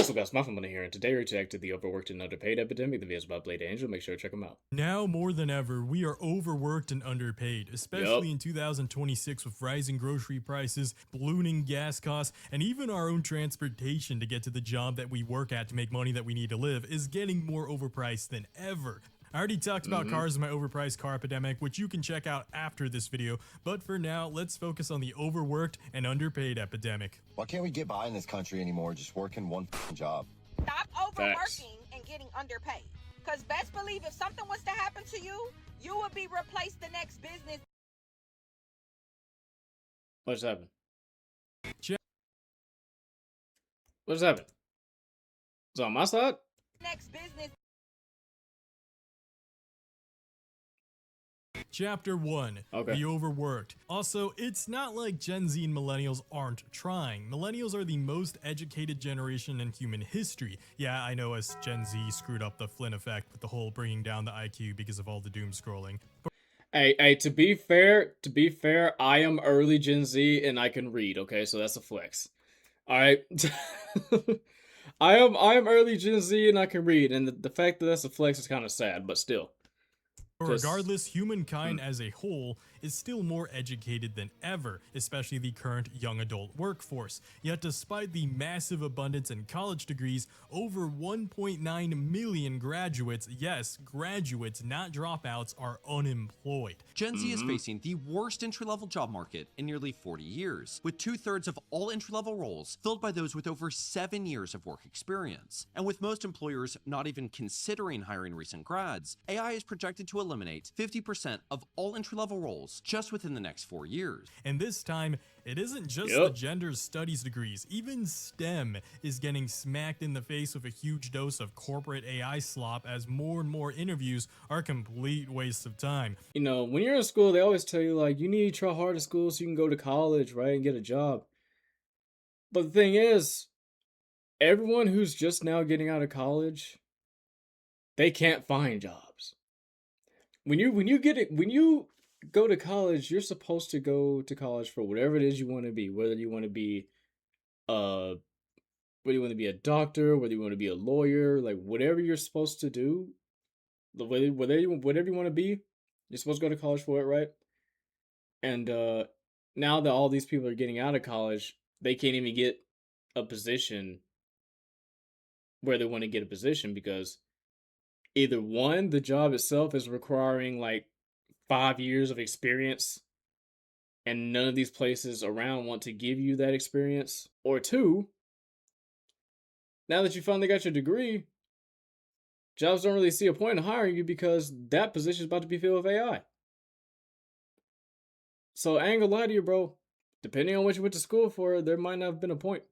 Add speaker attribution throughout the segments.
Speaker 1: What's up, guys? My Money here, and today we react to the Overworked and Underpaid Epidemic. The video's about Blade Angel. Make sure to check them out.
Speaker 2: Now more than ever, we are overworked and underpaid, especially in 2026 with rising grocery prices, ballooning gas costs, and even our own transportation to get to the job that we work at to make money that we need to live is getting more overpriced than ever. I already talked about cars in my overpriced car epidemic, which you can check out after this video, but for now, let's focus on the overworked and underpaid epidemic.
Speaker 3: Why can't we get by in this country anymore just working one job?
Speaker 4: Stop overworking and getting underpaid. Because best believe if something was to happen to you, you would be replaced the next business.
Speaker 1: What's happened? What's happened? It's on my side?
Speaker 4: Next business.
Speaker 2: Chapter 1, The Overworked. Also, it's not like Gen Z and millennials aren't trying. Millennials are the most educated generation in human history. Yeah, I know us Gen Z screwed up the Flynn effect with the whole bringing down the IQ because of all the doom scrolling.
Speaker 1: Hey, to be fair, I am early Gen Z and I can read, okay? So that's a flex. Alright? I am early Gen Z and I can read, and the fact that that's a flex is kind of sad, but still.
Speaker 2: Regardless, humankind as a whole is still more educated than ever, especially the current young adult workforce. Yet despite the massive abundance in college degrees, over 1.9 million graduates, yes, graduates, not dropouts, are unemployed.
Speaker 5: Gen Z is facing the worst entry-level job market in nearly 40 years, with 2/3 of all entry-level roles filled by those with over 7 years of work experience. And with most employers not even considering hiring recent grads, AI is projected to eliminate 50% of all entry-level roles just within the next 4 years.
Speaker 2: And this time, it isn't just the gender studies degrees, even STEM is getting smacked in the face with a huge dose of corporate AI slop as more and more interviews are complete wastes of time.
Speaker 1: You know, when you're in school, they always tell you, like, you need to try hard at school so you can go to college, right, and get a job. But the thing is, everyone who's just now getting out of college, they can't find jobs. When you go to college, you're supposed to go to college for whatever it is you want to be. Whether you want to be whether you want to be a doctor, whether you want to be a lawyer, like whatever you're supposed to do, whatever you want to be, you're supposed to go to college for it, right? And now that all these people are getting out of college, they can't even get a position where they want to get a position because either one, the job itself is requiring like 5 years of experience and none of these places around want to give you that experience, or two, now that you finally got your degree, jobs don't really see a point in hiring you because that position is about to be filled with AI. So I ain't gonna lie to you, bro. Depending on what you went to school for, there might not have been a point.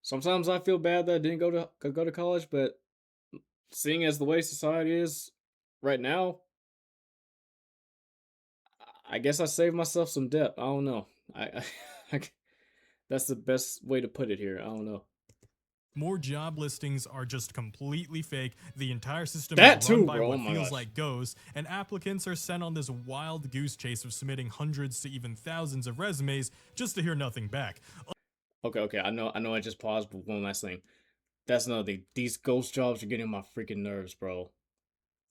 Speaker 1: Sometimes I feel bad that I didn't go to college, but seeing as the way society is right now, I guess I saved myself some debt. I don't know. That's the best way to put it here. I don't know.
Speaker 2: More job listings are just completely fake. The entire system
Speaker 1: That
Speaker 2: is
Speaker 1: too,
Speaker 2: run by
Speaker 1: bro.
Speaker 2: what
Speaker 1: Oh my
Speaker 2: feels
Speaker 1: gosh.
Speaker 2: like goes, and applicants are sent on this wild goose chase of submitting hundreds to even thousands of resumes just to hear nothing back.
Speaker 1: Okay. I know I just paused, but one last thing. That's another thing. These ghost jobs are getting on my freaking nerves, bro.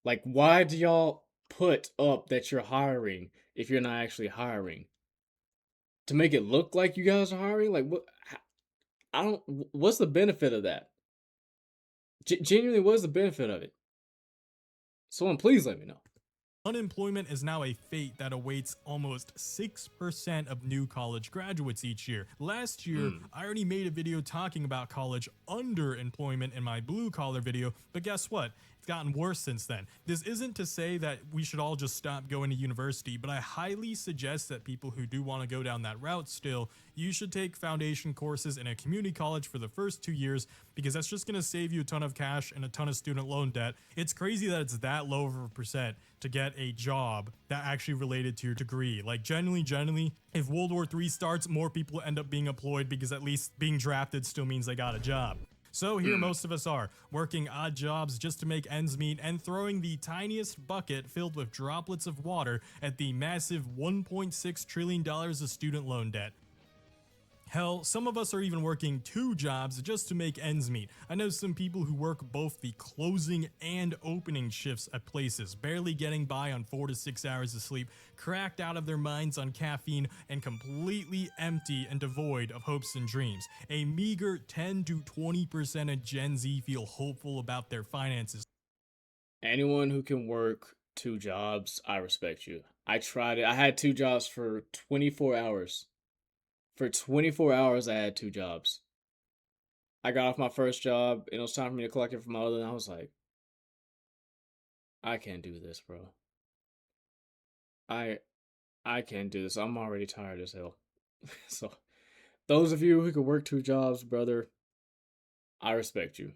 Speaker 1: Like, why do y'all put up that you're hiring if you're not actually hiring? To make it look like you guys are hiring? Like, what? I don't. What's the benefit of that? Genuinely, what's the benefit of it? Someone please let me know.
Speaker 2: Unemployment is now a fate that awaits almost 6% of new college graduates each year. Last year, I already made a video talking about college underemployment in my blue collar video, but guess what? It's gotten worse since then. This isn't to say that we should all just stop going to university, but I highly suggest that people who do want to go down that route still, you should take foundation courses in a community college for the first 2 years because that's just going to save you a ton of cash and a ton of student loan debt. It's crazy that it's that low of a percent to get a job that actually related to your degree. Like genuinely, if World War III starts, more people end up being employed because at least being drafted still means they got a job. So here most of us are, working odd jobs just to make ends meet and throwing the tiniest bucket filled with droplets of water at the massive $1.6 trillion of student loan debt. Hell, some of us are even working 2 jobs just to make ends meet. I know some people who work both the closing and opening shifts at places, barely getting by on 4 to 6 hours of sleep, cracked out of their minds on caffeine, and completely empty and devoid of hopes and dreams. A meager 10 to 20% of Gen Z feel hopeful about their finances.
Speaker 1: Anyone who can work 2 jobs, I respect you. I tried it. I had 2 jobs for 24 hours. For 24 hours, I had 2 jobs. I got off my first job, and it was time for me to collect it from my other, and I was like, I can't do this, bro. I can't do this. I'm already tired as hell. So, those of you who can work 2 jobs, brother, I respect you.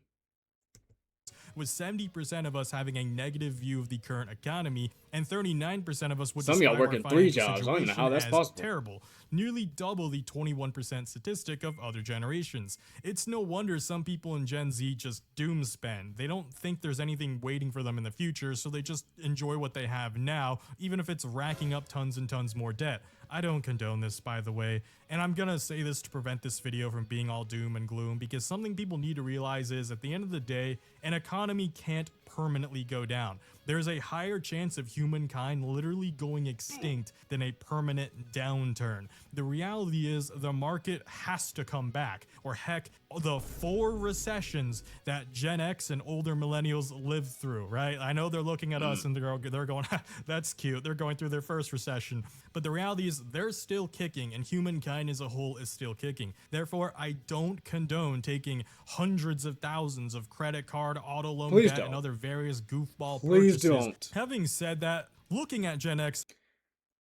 Speaker 2: With 70% of us having a negative view of the current economy, and 39% of us would
Speaker 1: Some of y'all
Speaker 2: describe
Speaker 1: working
Speaker 2: our
Speaker 1: 3
Speaker 2: financial
Speaker 1: jobs. I don't even know how
Speaker 2: situation
Speaker 1: that's
Speaker 2: as
Speaker 1: possible.
Speaker 2: terrible, nearly double the 21% statistic of other generations. It's no wonder some people in Gen Z just doom spend. They don't think there's anything waiting for them in the future, so they just enjoy what they have now, even if it's racking up tons and tons more debt. I don't condone this, by the way, and I'm gonna say this to prevent this video from being all doom and gloom, because something people need to realize is, at the end of the day, an economy can't permanently go down. There's a higher chance of humankind literally going extinct than a permanent downturn. The reality is the market has to come back, or heck, the 4 recessions that Gen X and older millennials lived through, right? I know they're looking at us and they're going, that's cute, they're going through their first recession, but the reality is they're still kicking, and humankind as a whole is still kicking. Therefore, I don't condone taking hundreds of thousands of credit card, auto loan
Speaker 1: Please
Speaker 2: debt,
Speaker 1: don't.
Speaker 2: and other various goofball
Speaker 1: Please
Speaker 2: purchases.
Speaker 1: don't.
Speaker 2: Having said that, looking at Gen X,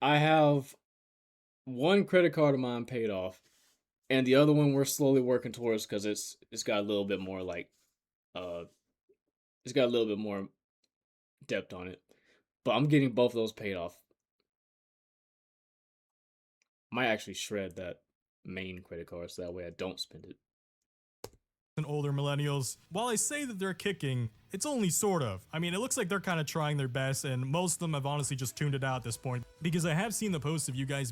Speaker 1: I have 1 credit card of mine paid off, and the other one we're slowly working towards because it's got a little bit more like it's got a little bit more depth on it. But I'm getting both of those paid off. Might actually shred that main credit card so that way I don't spend it.
Speaker 2: and older millennials, while I say that they're kicking, it's only sort of. I mean, it looks like they're kind of trying their best, and most of them have honestly just tuned it out at this point, because I have seen the posts of you guys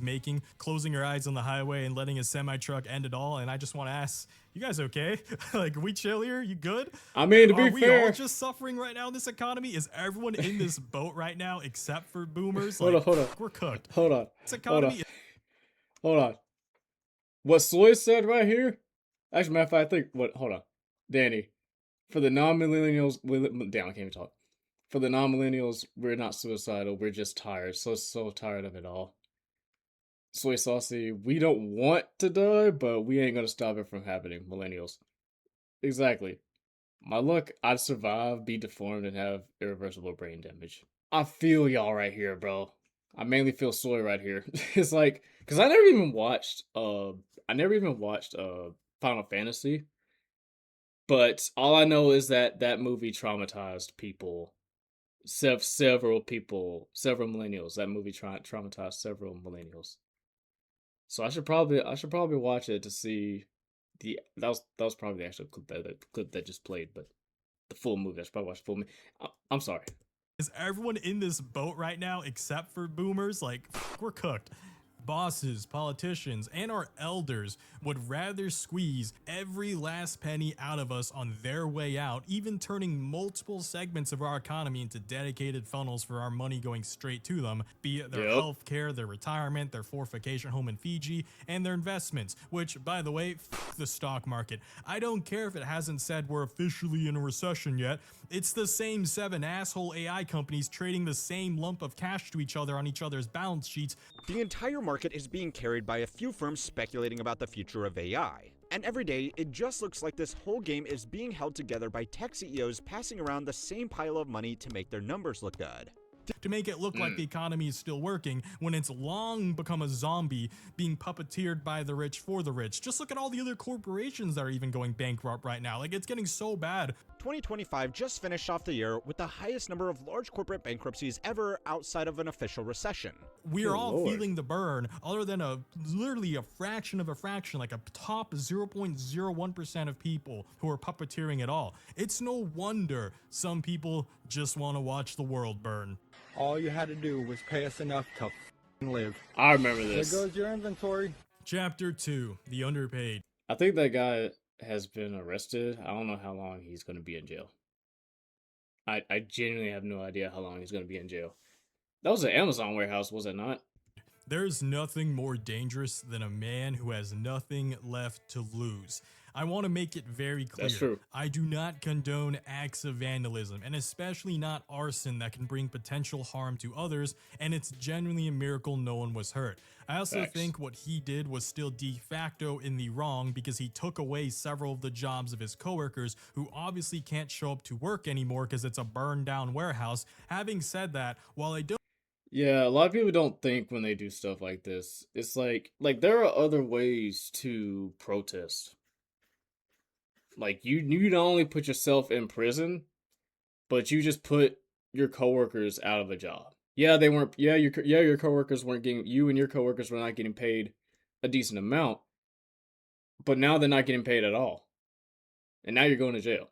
Speaker 2: closing your eyes on the highway and letting a semi-truck end it all, and I just want to ask, you guys okay? Like, we chill here? You good?
Speaker 1: I mean, to be
Speaker 2: Are we
Speaker 1: fair,
Speaker 2: all just suffering right now in this economy? Is everyone in this boat right now except for boomers?
Speaker 1: hold
Speaker 2: Like,
Speaker 1: on.
Speaker 2: we're cooked.
Speaker 1: Hold on.
Speaker 2: This economy
Speaker 1: Hold on. What Soy said right here? Actually, matter of fact, I think hold on. Danny, for the non-millennials, damn, I can't even talk. For the non-millennials, we're not suicidal. We're just tired. So tired of it all. Soy Saucy, we don't want to die, but we ain't gonna stop it from happening, millennials. Exactly. My luck, I'd survive, be deformed, and have irreversible brain damage. I feel y'all right here, bro. I mainly feel Soy right here. It's like, cause I never even watched Final Fantasy. But all I know is that that movie traumatized people. Several millennials. That movie traumatized several millennials. So I should probably watch it to see that was probably the actual clip that just played, but the full movie. I should probably watch the full movie. I'm sorry.
Speaker 2: Is everyone in this boat right now except for boomers? Like, we're cooked. Bosses, politicians, and our elders would rather squeeze every last penny out of us on their way out, even turning multiple segments of our economy into dedicated funnels for our money going straight to them, be it their healthcare, their retirement, their fourth vacation home in Fiji, and their investments, which, by the way, the stock market. I don't care if it hasn't said we're officially in a recession yet. It's the same 7 asshole AI companies trading the same lump of cash to each other on each other's balance sheets.
Speaker 6: The entire market is being carried by a few firms speculating about the future of AI. And every day, it just looks like this whole game is being held together by tech CEOs passing around the same pile of money to make their numbers look good.
Speaker 2: To make it look like the economy is still working when it's long become a zombie being puppeteered by the rich for the rich. Just look at all the other corporations that are even going bankrupt right now. Like, it's getting so bad.
Speaker 6: 2025 just finished off the year with the highest number of large corporate bankruptcies ever outside of an official recession.
Speaker 2: We are all feeling the burn, other than literally a fraction of a fraction, like a top 0.01% of people who are puppeteering it all. It's no wonder some people just want to watch the world burn.
Speaker 7: All you had to do was pay us enough to live.
Speaker 1: I remember this.
Speaker 7: There goes your inventory.
Speaker 2: Chapter 2, The Underpaid.
Speaker 1: I think that guy has been arrested. I don't know how long he's going to be in jail. I genuinely have no idea how long he's going to be in jail. That was an Amazon warehouse, was it not?
Speaker 2: There's nothing more dangerous than a man who has nothing left to lose. I want to make it very clear.
Speaker 1: That's true.
Speaker 2: I do not condone acts of vandalism, and especially not arson that can bring potential harm to others, and it's genuinely a miracle no one was hurt. I also
Speaker 1: Facts.
Speaker 2: think what he did was still de facto in the wrong because he took away several of the jobs of his coworkers who obviously can't show up to work anymore because it's a burned down warehouse. Having said that, while I don't
Speaker 1: Yeah, a lot of people don't think when they do stuff like this. It's like there are other ways to protest. Like you not only put yourself in prison, but you just put your coworkers out of a job. Yeah, they weren't. Your coworkers weren't getting. You and your coworkers were not getting paid a decent amount, but now they're not getting paid at all, and now you're going to jail.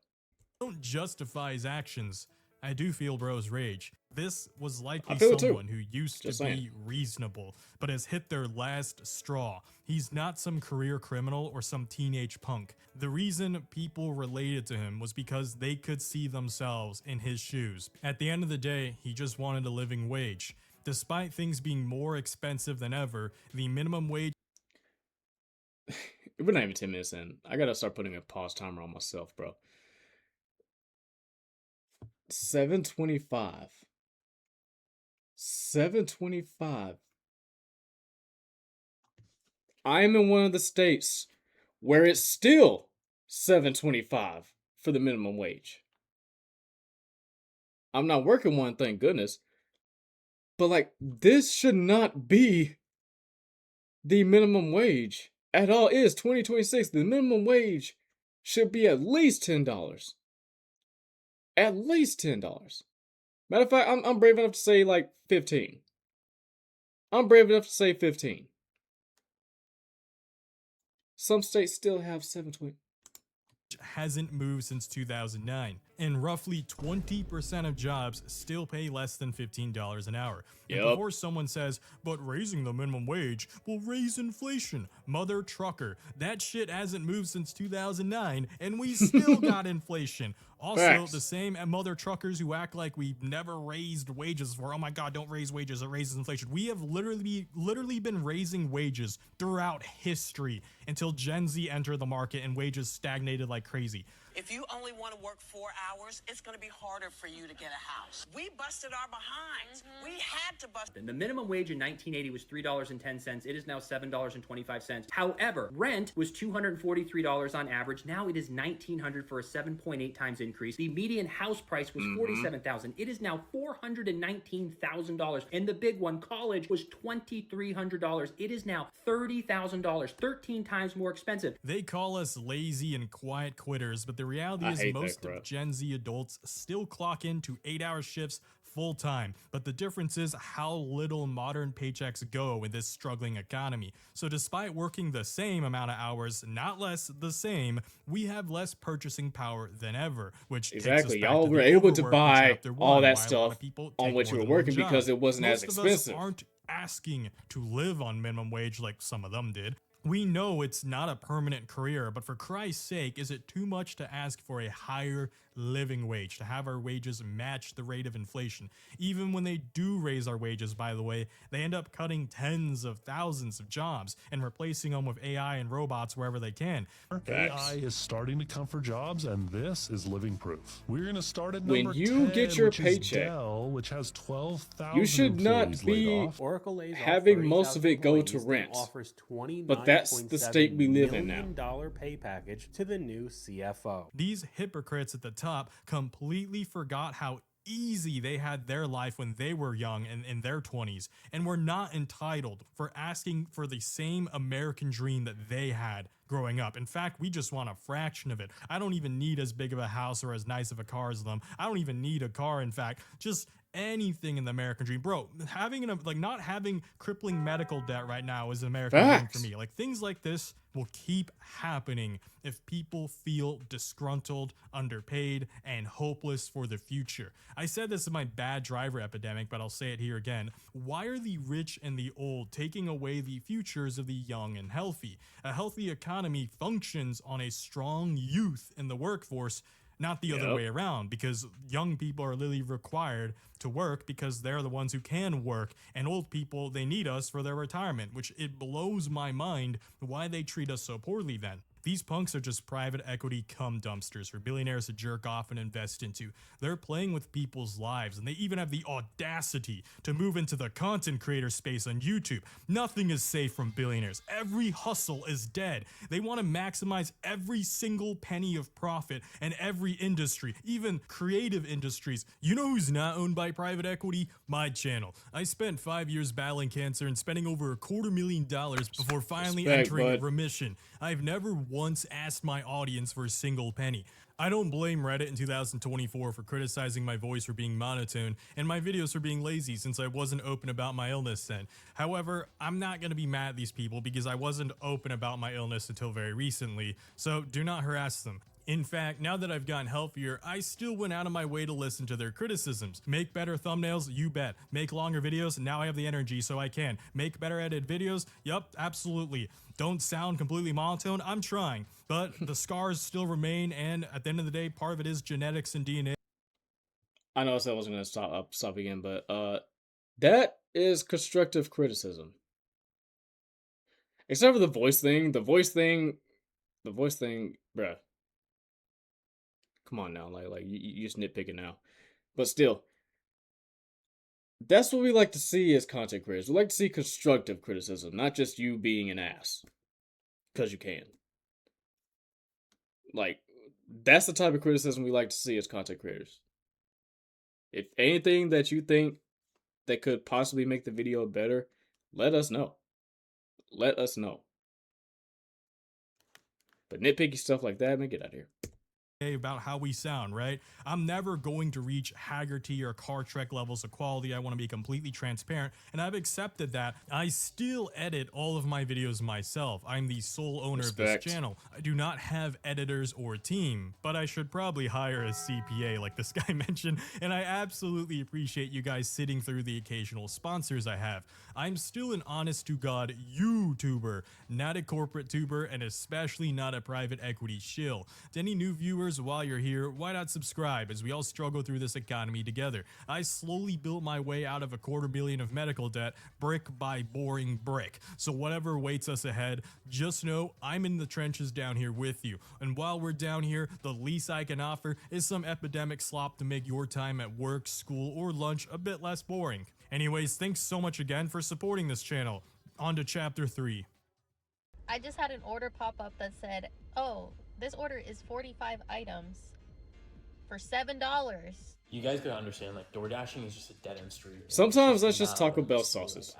Speaker 2: don't justify his actions, I do feel bro's rage. This was likely
Speaker 1: feel it too.
Speaker 2: someone who used
Speaker 1: Just
Speaker 2: to be
Speaker 1: saying.
Speaker 2: reasonable, but has hit their last straw. He's not some career criminal or some teenage punk. The reason people related to him was because they could see themselves in his shoes. At the end of the day, he just wanted a living wage. Despite things being more expensive than ever, the minimum wage
Speaker 1: We're not even 10 minutes in. I gotta start putting a pause timer on myself, bro. 7:25. 7:25. I am in one of the states where it's still 7:25 for the minimum wage. I'm not working one, thank goodness. But like this should not be the minimum wage at all. It is 2026. The minimum wage should be at least $10. At least $10. Matter of fact, I'm brave enough to say like 15. I'm brave enough to say 15. Some states still have 720.
Speaker 2: hasn't moved since 2009, and roughly 20% of jobs still pay less than $15 an hour. And
Speaker 1: Yep.
Speaker 2: before someone says, but raising the minimum wage will raise inflation, mother trucker, that shit hasn't moved since 2009, and we still got inflation. Also,
Speaker 1: Facts.
Speaker 2: the same mother truckers who act like we've never raised wages for, oh my god, don't raise wages, it raises inflation. We have literally been raising wages throughout history until Gen Z entered the market and wages stagnated like crazy.
Speaker 7: If you only want to work 4 hours, it's going to be harder for you to get a house. We busted our behinds. We had to bust.
Speaker 8: The minimum wage in 1980 was $3.10. It is now $7.25. However, rent was $243 on average. Now it is $1,900 for a 7.8 times increase. The median house price was $47,000. It is now $419,000. And the big one, college, was $2,300. It is now $30,000, 13 times more expensive.
Speaker 2: They call us lazy and quiet quitters, but the reality
Speaker 1: I
Speaker 2: is
Speaker 1: hate that
Speaker 2: most
Speaker 1: crap.
Speaker 2: of Gen Z adults still clock into 8-hour shifts full time. But the difference is how little modern paychecks go in this struggling economy. So despite working the same amount of hours, not less, the same, we have less purchasing power than ever, which takes us
Speaker 1: Exactly.
Speaker 2: back
Speaker 1: Y'all
Speaker 2: to
Speaker 1: were
Speaker 2: the
Speaker 1: able to
Speaker 2: Overworked in
Speaker 1: buy
Speaker 2: Chapter
Speaker 1: all
Speaker 2: 1,
Speaker 1: that
Speaker 2: why a lot
Speaker 1: stuff
Speaker 2: of people
Speaker 1: on
Speaker 2: take
Speaker 1: what you
Speaker 2: more
Speaker 1: were
Speaker 2: than one
Speaker 1: working
Speaker 2: job.
Speaker 1: because it wasn't as
Speaker 2: Most of
Speaker 1: expensive.
Speaker 2: us aren't asking to live on minimum wage like some of them did. We know it's not a permanent career, but for Christ's sake, is it too much to ask for a higher living wage, to have our wages match the rate of inflation? Even when they do raise our wages, by the way, they end up cutting tens of thousands of jobs and replacing them with AI and robots wherever they can.
Speaker 9: AI is starting to come for jobs, and this is living proof. We're going to start at
Speaker 1: When
Speaker 9: number
Speaker 1: you
Speaker 9: 10,
Speaker 1: get your
Speaker 9: which is
Speaker 1: paycheck,
Speaker 9: Dell, which has 12,000
Speaker 1: you should not
Speaker 9: employees laid
Speaker 1: be
Speaker 9: off.
Speaker 10: Oracle lays off
Speaker 1: having most of
Speaker 10: 30,000
Speaker 1: it go to
Speaker 10: employees and
Speaker 1: rent.
Speaker 10: offers
Speaker 1: But that's the state we live in now.
Speaker 10: $29.7 million pay package to the new CFO.
Speaker 2: These hypocrites at the top completely forgot how easy they had their life when they were young and in their 20s, and were not entitled for asking for the same American dream that they had growing up. In fact, we just want a fraction of it. I don't even need as big of a house or as nice of a car as them. I don't even need a car, in fact. Just anything in the American dream. Bro, not having crippling medical debt right now is an American dream for me. Like, things like this will keep happening if people feel disgruntled, underpaid, and hopeless for the future. I said this in my bad driver epidemic, but I'll say it here again. Why are the rich and the old taking away the futures of the young and healthy? A healthy economy functions on a strong youth in the workforce, not the other way around, because young people are literally required to work because they're the ones who can work, and old people, they need us for their retirement, which it blows my mind why they treat us so poorly then. These punks are just private equity cum dumpsters for billionaires to jerk off and invest into. They're playing with people's lives, and they even have the audacity to move into the content creator space on YouTube. Nothing is safe from billionaires. Every hustle is dead. They want to maximize every single penny of profit in every industry, even creative industries. You know who's not owned by private equity? My channel. I spent 5 years battling cancer and spending over $250,000 before finally entering remission. I've never once asked my audience for a single penny. I don't blame Reddit in 2024 for criticizing my voice for being monotone and my videos for being lazy, since I wasn't open about my illness then. However, I'm not going to be mad at these people because I wasn't open about my illness until very recently, so do not harass them. In fact, now that I've gotten healthier, I still went out of my way to listen to their criticisms. Make better thumbnails? You bet. Make longer videos? Now I have the energy, so I can. Make better edited videos? Yup, absolutely. Don't sound completely monotone? I'm trying. But the scars still remain, and at the end of the day, part of it is genetics and DNA.
Speaker 1: I know I said I wasn't going to stop again, but that is constructive criticism. Except for the voice thing. The voice thing, bruh. Come on now, like you just nitpicking now. But still, that's what we like to see as content creators. We like to see constructive criticism, not just you being an ass. Because you can. Like, that's the type of criticism we like to see as content creators. If anything that you think that could possibly make the video better, let us know. Let us know. But nitpicky stuff like that, man, get out of here.
Speaker 2: About how we sound, right? I'm never going to reach Haggerty or Car Trek levels of quality. I want to be completely transparent, and I've accepted that. I still edit all of my videos myself. I'm the sole owner of this channel. I do not have editors or team, but I should probably hire a CPA like this guy mentioned, and I absolutely appreciate you guys sitting through the occasional sponsors I have. I'm still an honest-to-God YouTuber, not a corporate tuber, and especially not a private equity shill. To any new viewers, while you're here, why not subscribe as we all struggle through this economy together? I slowly built my way out of $250,000 of medical debt, brick by boring brick. So whatever waits us ahead, just know I'm in the trenches down here with you. And while we're down here, the least I can offer is some epidemic slop to make your time at work, school, or lunch a bit less boring. Anyways, thanks so much again for supporting this channel. On to chapter 3.
Speaker 11: I just had an order pop up that said, oh, this order is 45 items for $7.
Speaker 12: You guys gotta understand, like, door dashing is just a dead end street.
Speaker 1: Sometimes that's just Taco Bell sauces.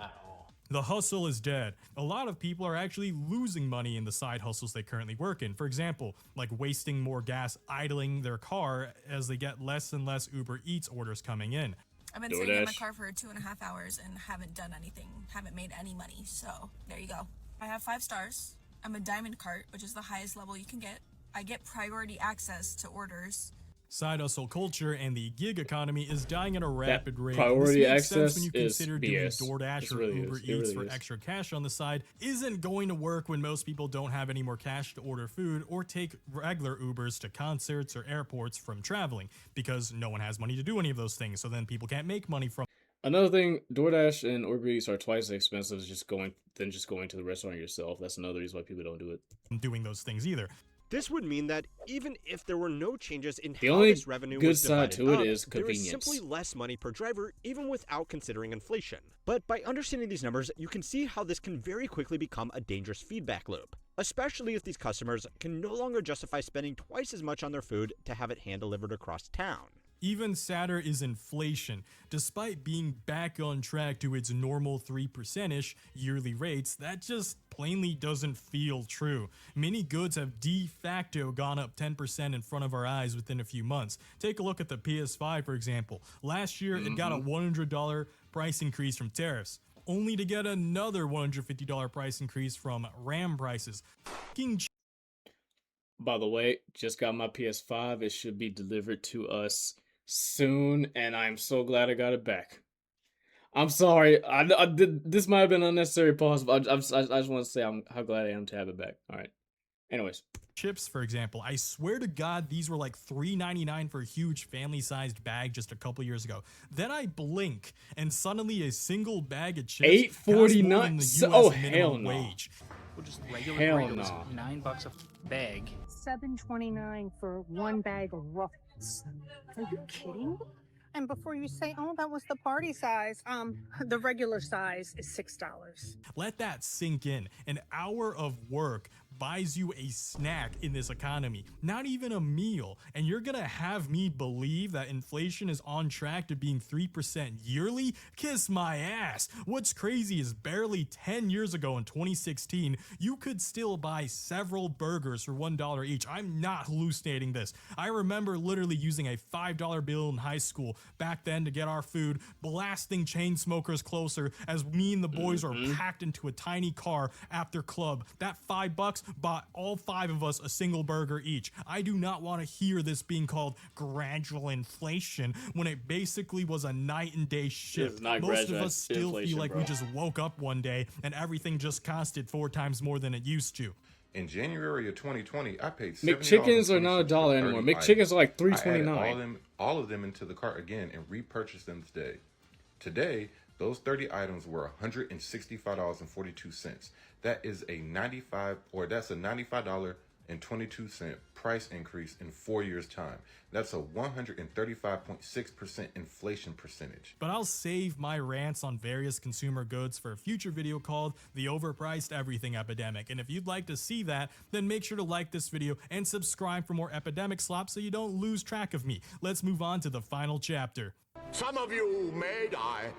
Speaker 2: The hustle is dead. A lot of people are actually losing money in the side hustles they currently work in. For example, like wasting more gas idling their car as they get less and less Uber Eats orders coming in.
Speaker 13: I've been sitting in my car for 2.5 hours and haven't done anything, haven't made any money, so there you go. I have 5 stars. I'm a diamond cart, which is the highest level you can get. I get priority access to orders.
Speaker 2: Side hustle culture and the gig economy is dying at a rapid rate.
Speaker 1: Priority
Speaker 2: this makes
Speaker 1: access
Speaker 2: sense when you
Speaker 1: is
Speaker 2: consider
Speaker 1: BS.
Speaker 2: doing DoorDash or
Speaker 1: really
Speaker 2: Uber
Speaker 1: is. It
Speaker 2: Eats
Speaker 1: really
Speaker 2: for
Speaker 1: is.
Speaker 2: extra cash on the side isn't going to work when most people don't have any more cash to order food or take regular Ubers to concerts or airports from traveling, because no one has money to do any of those things, so then people can't make money from.
Speaker 1: Another thing, DoorDash and Uber Eats are twice as expensive as just going to the restaurant yourself. That's another reason why people don't do it.
Speaker 2: Doing those things either.
Speaker 6: This would mean that even if there were no changes in
Speaker 1: The
Speaker 6: how
Speaker 1: only
Speaker 6: this revenue
Speaker 1: good
Speaker 6: was
Speaker 1: side
Speaker 6: divided
Speaker 1: to it
Speaker 6: up,
Speaker 1: is
Speaker 6: there is
Speaker 1: convenience.
Speaker 6: simply less money per driver, even without considering inflation. But by understanding these numbers, you can see how this can very quickly become a dangerous feedback loop, especially if these customers can no longer justify spending twice as much on their food to have it hand-delivered across town.
Speaker 2: Even sadder is inflation. Despite being back on track to its normal 3%-ish yearly rates, that just plainly doesn't feel true. Many goods have de facto gone up 10% in front of our eyes within a few months. Take a look at the PS5, for example. Last year, it got a $100 price increase from tariffs, only to get another $150 price increase from RAM prices.
Speaker 1: By the way, just got my PS5. It should be delivered to us soon, and I'm so glad I got it back. I'm sorry. I did. This might have been unnecessary pause, but I just want to say how glad I am to have it back. All right. Anyways.
Speaker 2: Chips, for example, I swear to God, these were like $3.99 for a huge family-sized bag just a couple years ago. Then I blink, and suddenly a single bag of chips
Speaker 1: $8.49. Oh hell no!
Speaker 2: Wage.
Speaker 14: We'll just regular
Speaker 1: hell
Speaker 14: Doritos,
Speaker 1: no.
Speaker 14: $9 a bag.
Speaker 4: $7.29 for one bag of Ruffles. Are you kidding? And before you say, oh, that was the party size, the regular size is $6.
Speaker 2: Let that sink in. An hour of work buys you a snack in this economy, not even a meal, and you're gonna have me believe that inflation is on track to being 3% yearly? Kiss my ass. What's crazy is barely 10 years ago in 2016, you could still buy several burgers for $1 each. I'm not hallucinating this. I remember literally using a $5 bill in high school back then to get our food, blasting chain smokers closer as me and the boys were packed into a tiny car after club. That $5 bought all 5 of us a single burger each. I do not want to hear this being called gradual inflation when it basically was a night and day shift. Most of us still feel like we just woke up one day and everything just costed 4 times more than it used to.
Speaker 15: In January of 2020, I paid
Speaker 1: McChickens are not $1 anymore. McChickens are like $3.29.
Speaker 15: I added all of them into the cart again and repurchased them today. Today, those 30 items were $165.42. That is a $95.22 price increase in 4 years' time. That's a 135.6% inflation percentage.
Speaker 2: But I'll save my rants on various consumer goods for a future video called The Overpriced Everything Epidemic. And if you'd like to see that, then make sure to like this video and subscribe for more Epidemic slop so you don't lose track of me. Let's move on to the final chapter.
Speaker 16: Some of you may die,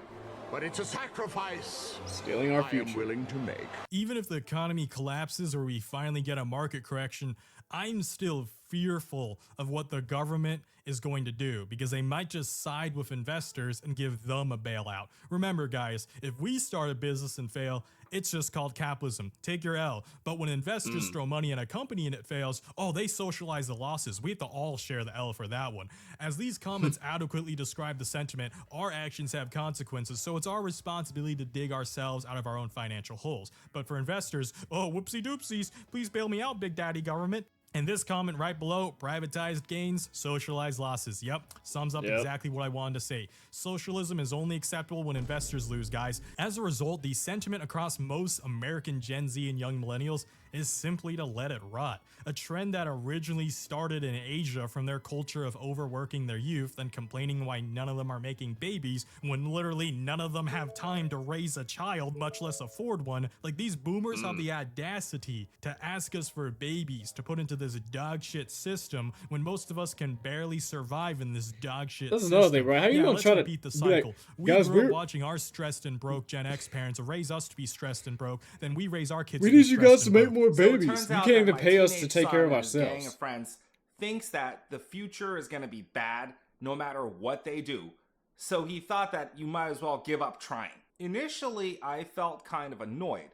Speaker 16: but it's a sacrifice
Speaker 1: stealing our future
Speaker 16: I am willing to make.
Speaker 2: Even if the economy collapses or we finally get a market correction, I'm still fearful of what the government is going to do because they might just side with investors and give them a bailout. Remember, guys, if we start a business and fail, it's just called capitalism. Take your L. But when investors throw money in a company and it fails, oh, they socialize the losses. We have to all share the L for that one. As these comments adequately describe the sentiment, our actions have consequences, so it's our responsibility to dig ourselves out of our own financial holes. But for investors, oh, whoopsie doopsies, please bail me out, Big Daddy Government. And this comment right below, privatized gains, socialized losses. Yep, sums up exactly what I wanted to say. Socialism is only acceptable when investors lose, guys. As a result, the sentiment across most American Gen Z and young millennials is simply to let it rot. A trend that originally started in Asia from their culture of overworking their youth and complaining why none of them are making babies when literally none of them have time to raise a child, much less afford one. Like, these boomers have the audacity to ask us for babies to put into this dog shit system when most of us can barely survive in this dog shit
Speaker 1: That's
Speaker 2: system.
Speaker 1: another thing, right? How you gonna try to
Speaker 2: repeat the cycle?
Speaker 1: like,
Speaker 2: we
Speaker 1: guys,
Speaker 2: grew up
Speaker 1: we're
Speaker 2: watching our stressed and broke Gen X parents raise us to be stressed and broke, then we raise our kids
Speaker 1: we
Speaker 2: to be
Speaker 1: need you
Speaker 2: stressed
Speaker 1: guys to
Speaker 2: and
Speaker 1: make
Speaker 2: broke.
Speaker 1: more
Speaker 17: So it
Speaker 1: babies.
Speaker 17: turns
Speaker 1: You
Speaker 17: out
Speaker 1: can't
Speaker 17: that
Speaker 1: even
Speaker 17: my
Speaker 1: pay us to
Speaker 17: teenage
Speaker 1: take care of
Speaker 17: son and his gang
Speaker 1: ourselves.
Speaker 17: of friends thinks that the future is going to be bad no matter what they do. So he thought that you might as well give up trying. Initially, I felt kind of annoyed.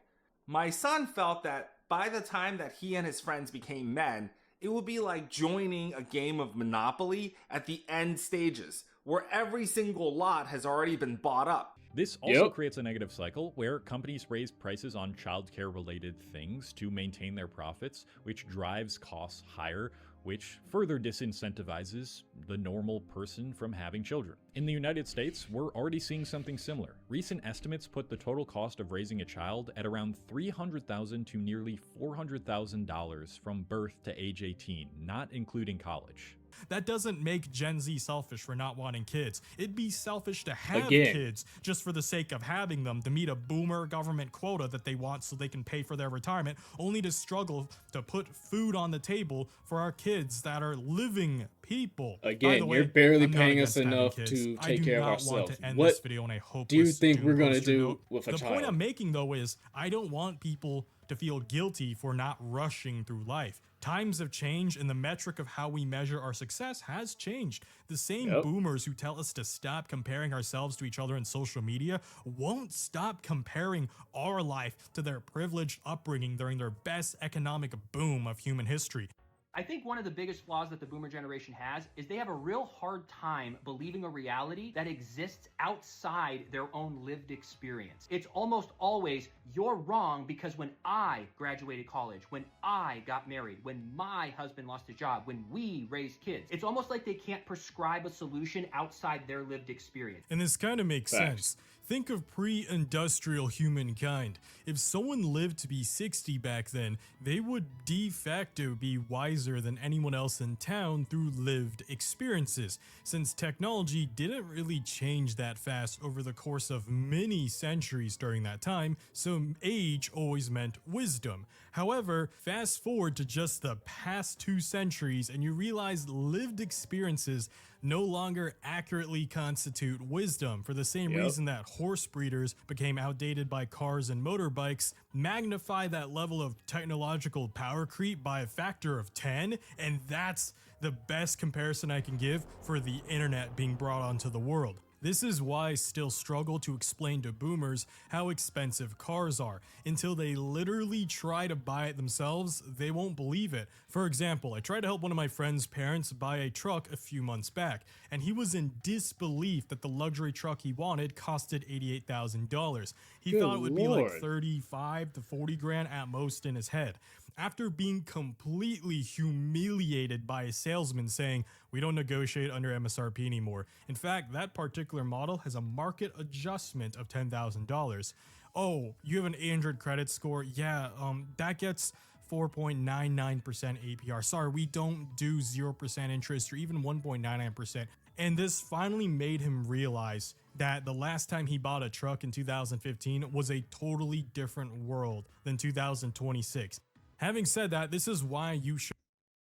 Speaker 17: My son felt that by the time that he and his friends became men, it would be like joining a game of Monopoly at the end stages, where every single lot has already been bought up.
Speaker 18: This also creates a negative cycle where companies raise prices on childcare related things to maintain their profits, which drives costs higher, which further disincentivizes the normal person from having children. In the United States, we're already seeing something similar. Recent estimates put the total cost of raising a child at around $300,000 to nearly $400,000 from birth to age 18, not including college.
Speaker 2: That doesn't make Gen Z selfish for not wanting kids. It'd be selfish to have
Speaker 1: Again.
Speaker 2: kids just for the sake of having them to meet a boomer government quota that they want so they can pay for their retirement, only to struggle to put food on the table for our kids that are living people. By
Speaker 1: Again,
Speaker 2: the way,
Speaker 1: you're barely
Speaker 2: I'm not
Speaker 1: paying us
Speaker 2: against having
Speaker 1: enough
Speaker 2: kids.
Speaker 1: to
Speaker 2: I
Speaker 1: take
Speaker 2: do
Speaker 1: care of
Speaker 2: not want
Speaker 1: ourselves.
Speaker 2: to end
Speaker 1: What
Speaker 2: this video on a hopeless
Speaker 1: do you think
Speaker 2: doom
Speaker 1: we're gonna
Speaker 2: poster
Speaker 1: do
Speaker 2: note.
Speaker 1: with a
Speaker 2: The point
Speaker 1: child?
Speaker 2: I'm making though is I don't want people to feel guilty for not rushing through life. Times have changed and the metric of how we measure our success has changed. The same
Speaker 1: Yep.
Speaker 2: boomers who tell us to stop comparing ourselves to each other in social media won't stop comparing our life to their privileged upbringing during their best economic boom of human history.
Speaker 8: I think one of the biggest flaws that the boomer generation has is they have a real hard time believing a reality that exists outside their own lived experience. It's almost always, you're wrong because when I graduated college, when I got married, when my husband lost his job, when we raised kids, it's almost like they can't prescribe a solution outside their lived experience.
Speaker 2: And this kind of makes sense. Think of pre-industrial humankind. If someone lived to be 60 back then, they would de facto be wiser than anyone else in town through lived experiences, since technology didn't really change that fast over the course of many centuries during that time, so age always meant wisdom. However, fast forward to just the past 2 centuries and you realize lived experiences no longer accurately constitute wisdom for the same
Speaker 1: Yep.
Speaker 2: reason that horse breeders became outdated by cars and motorbikes. Magnify that level of technological power creep by a factor of 10, and that's the best comparison I can give for the internet being brought onto the world. This is why I still struggle to explain to boomers how expensive cars are. Until they literally try to buy it themselves, they won't believe it. For example, I tried to help one of my friend's parents buy a truck a few months back, and he was in disbelief that the luxury truck he wanted costed $88,000. He
Speaker 1: Good
Speaker 2: thought it would be like
Speaker 1: Lord.
Speaker 2: 35 to 40 grand at most in his head. After being completely humiliated by a salesman saying, "We don't negotiate under MSRP anymore. In fact, that particular model has a market adjustment of $10,000. Oh, you have an 800 credit score? Yeah, that gets 4.99% APR. Sorry, we don't do 0% interest or even 1.99%. And this finally made him realize that the last time he bought a truck in 2015 was a totally different world than 2026. Having said that, this is why you should.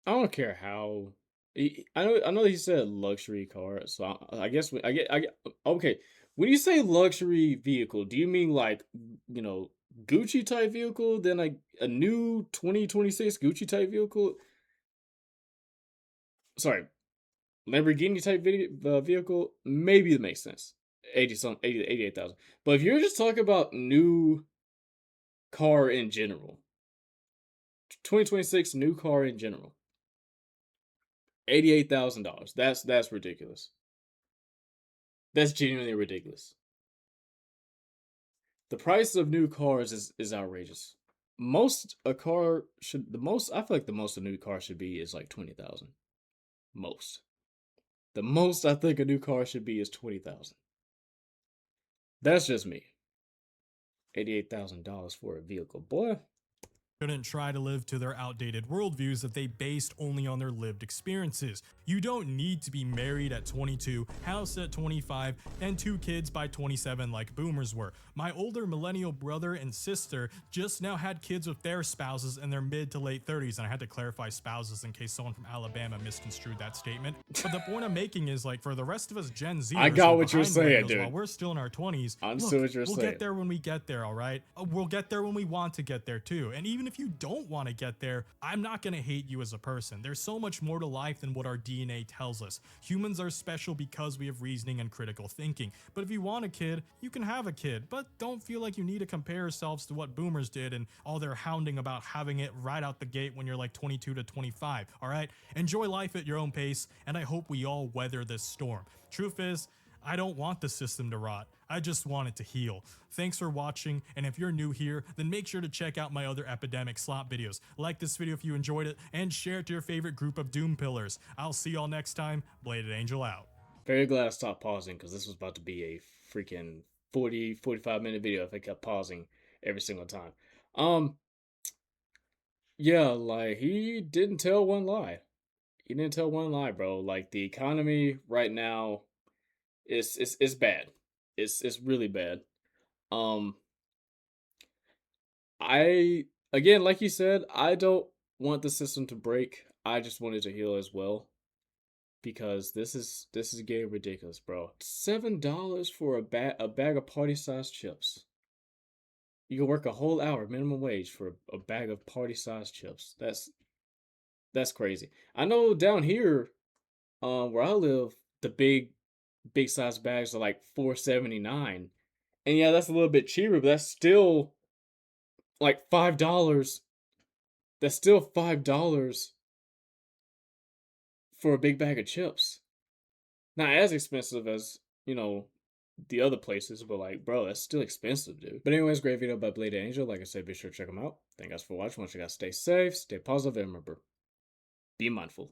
Speaker 1: I don't care how. I know that he said luxury car, so I guess I get okay. When you say luxury vehicle, do you mean like Gucci type vehicle? Then like a new 2026 Gucci type vehicle? Sorry, Lamborghini type vehicle? Maybe it makes sense. 88,000. But if you're just talking about new car in general, 2026 new car in general. $88,000. That's ridiculous. That's genuinely ridiculous. The price of new cars is outrageous. Most a car should the most I feel like the most a new car should be is like 20,000. Most. The most I think a new car should be is 20,000. That's just me. $88,000 for a vehicle, boy.
Speaker 2: Shouldn't try to live to their outdated worldviews that they based only on their lived experiences. You don't need to be married at 22, house at 25, and 2 kids by 27 like boomers were. My older millennial brother and sister just now had kids with their spouses in their mid to late 30s, and I had to clarify spouses in case someone from Alabama misconstrued that statement. But the point I'm making is, like, for the rest of us Gen Zers,
Speaker 1: I got
Speaker 2: who are
Speaker 1: what you're
Speaker 2: behind
Speaker 1: saying,
Speaker 2: millennials
Speaker 1: dude.
Speaker 2: while we're still in our 20s,
Speaker 1: I
Speaker 2: look,
Speaker 1: understand what you're
Speaker 2: we'll
Speaker 1: saying.
Speaker 2: get there when we get there, all right? We'll get there when we want to get there too. And even if you don't want to get there, I'm not going to hate you as a person. There's so much more to life than what our DNA tells us. Humans are special because we have reasoning and critical thinking. But if you want a kid, you can have a kid. But don't feel like you need to compare yourselves to what boomers did and all their hounding about having it right out the gate when you're like 22 to 25. All right? Enjoy life at your own pace, and I hope we all weather this storm. Truth is, I don't want the system to rot. I just want it to heal. Thanks for watching, and if you're new here, then make sure to check out my other Epidemic slot videos. Like this video if you enjoyed it, and share it to your favorite group of Doom Pillars. I'll see y'all next time. Bladed Angel out.
Speaker 1: Very glad I stopped pausing because this was about to be a freaking 45-minute video if I kept pausing every single time. Yeah, like he didn't tell one lie. He didn't tell one lie, bro. Like the economy right now is bad. It's really bad. Um, I again, like you said, I don't want the system to break. I just want it to heal as well because this is getting ridiculous, bro. $7 for a bag of party sized chips. You can work a whole hour minimum wage for a bag of party sized chips. That's crazy. I know down here, where I live, the big size bags are like 4.79. And yeah, that's a little bit cheaper, but that's still like $5. That's still $5 for a big bag of chips. Not as expensive as, the other places, but like, bro, that's still expensive, dude. But anyways, great video by Blade Angel. Like I said, be sure to check them out. Thank you guys for watching. Want you guys stay safe, stay positive, and remember, be mindful.